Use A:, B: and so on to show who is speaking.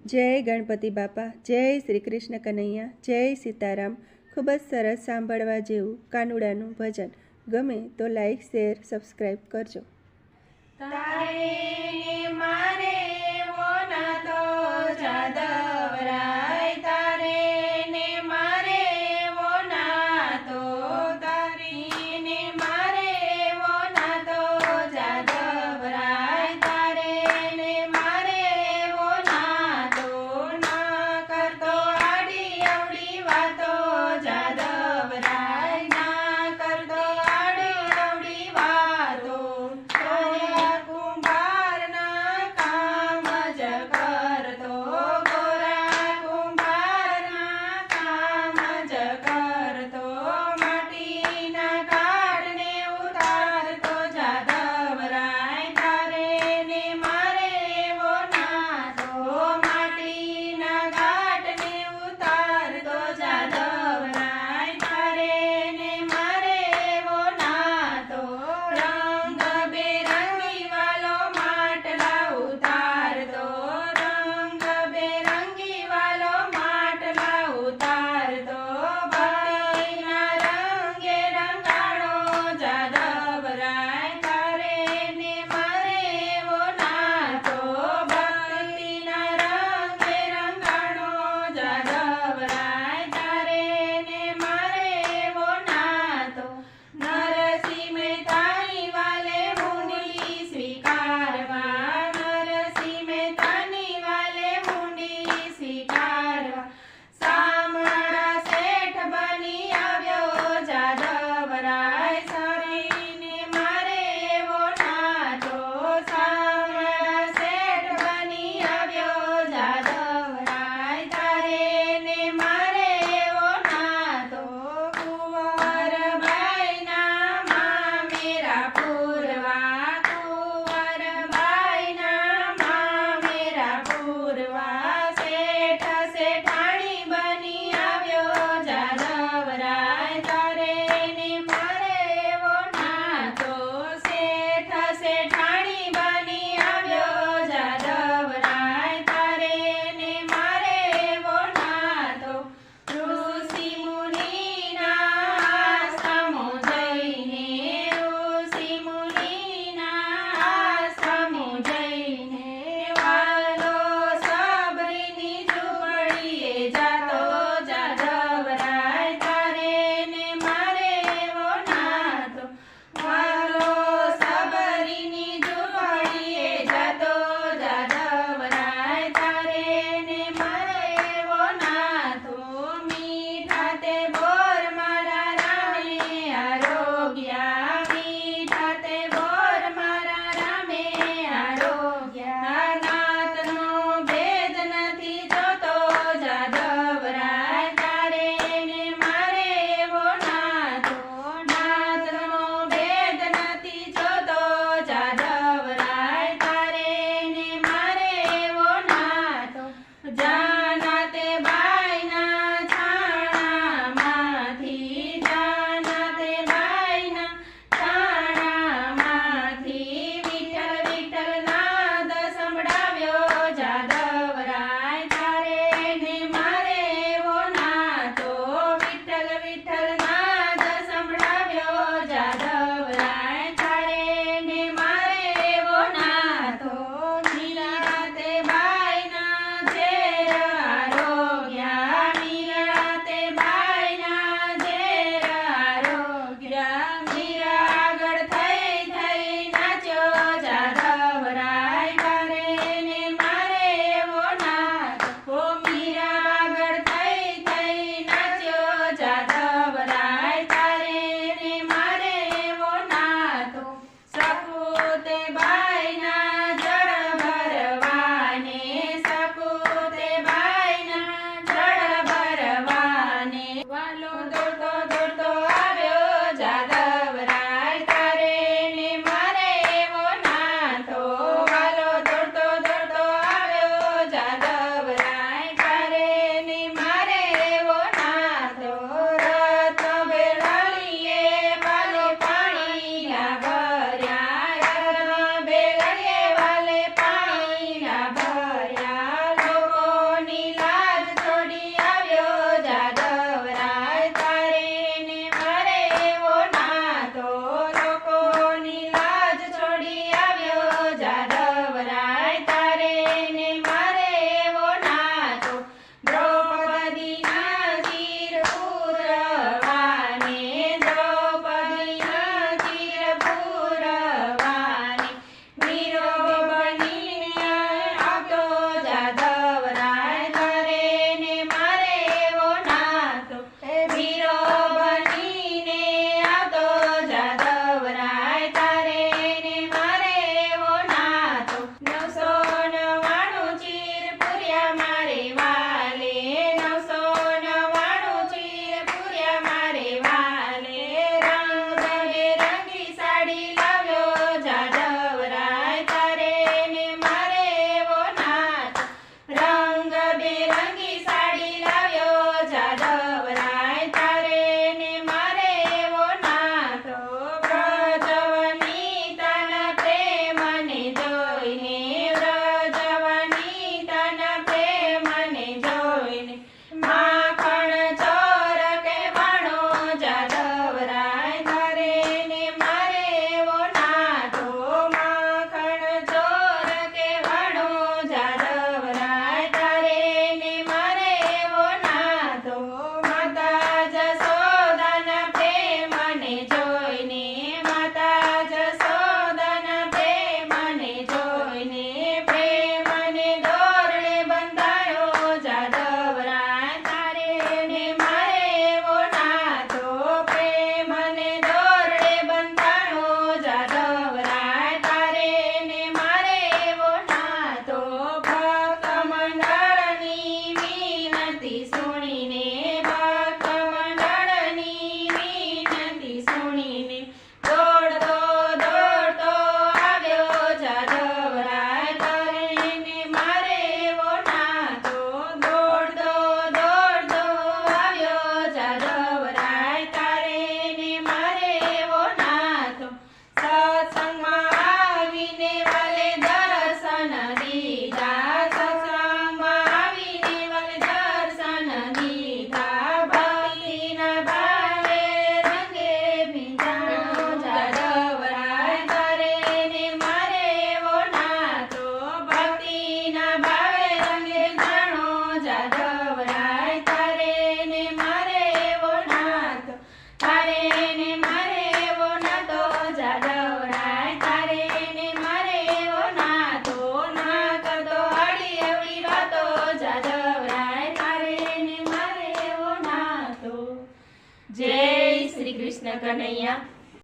A: જય ગણપતિ બાપા, જય શ્રી કૃષ્ણ કનૈયા, જય સીતારામ. ખૂબ જ સરસ સાંભળવા જેવું કાનુડાનું ભજન. ગમે તો લાઈક, શેર, સબસ્ક્રાઈબ કરજો.
B: તારે ને મારે વોના તો જાદવરાય, તારે ને મારે વોના તો, તારી ને મારે વોના તો જાદવરાય, તારે ને મારે વોના તો, ના કરતો આડી અવડી વાતો જાદવરાય, ના કરતો આડી અવડી વાતો. કુંભારના કામ જ કરતો પૂર્યા મારે વાલે 999 ચીર પૂર્યા મારે વાલે રંગબેરંગી સાડી લાવ્યો જાદવરાય તારે ને મારે એવો નાથ રંગબેરંગી સાડી લાવ્યો જાદવરાય તારે ને મારે એવો નાથ વ્રજવનિતાના પ્રેમને જોઈને વ્રજવનિતાના પ્રેમને જોઈને માખણ ચોર કહેવાણો જાદવરાય તારે ને મારે એવો નાથો માખણ ચોર કહેવાણો જાદવરાય તારે ને મારે એવો નાથો માતા જશોદાના પ્રેમને જોઈને માતા જશોદાના પ્રેમને જોઈને પ્રેમને દોરડે બંધાયો જાદવરાય તારે ને મારે એવો નાથો પ્રેમને દોરડે બંધાયો જાદવરાય તારે ને મારે એવો નાથો ભક્ત મંડળની વિનંતી સુણીને ભક્ત મંડળની વિનંતી સુણીને દોડતો દોડતો આવ્યો જાદવરાય તારે ને મારે એવો નાથો દોડતો દોડતો આવ્યો જાદવરાય તારે ને મારે એવો નાથો સત્સંગમાં આવીને વાલે દર્શન દીધા સત્સંગમાં આવીને વાલે દર્શન દીધા ભક્તિના ભાવે રંગે ભીંજાણો જાદવરાય તારે ને મારે એવો નાથો ભક્તિના ભાવે રંગે જાણો જાદવરાય તારે ને મારે એવો નાથો તારે ને મારે એવો નાથો જાદવરાય તારે ને મારે એવો નાથો ના કરતો આડી એવડી વાતો જાદવરાય તારે ને મારે એવો નાથો જય શ્રી કૃષ્ણ કનૈયા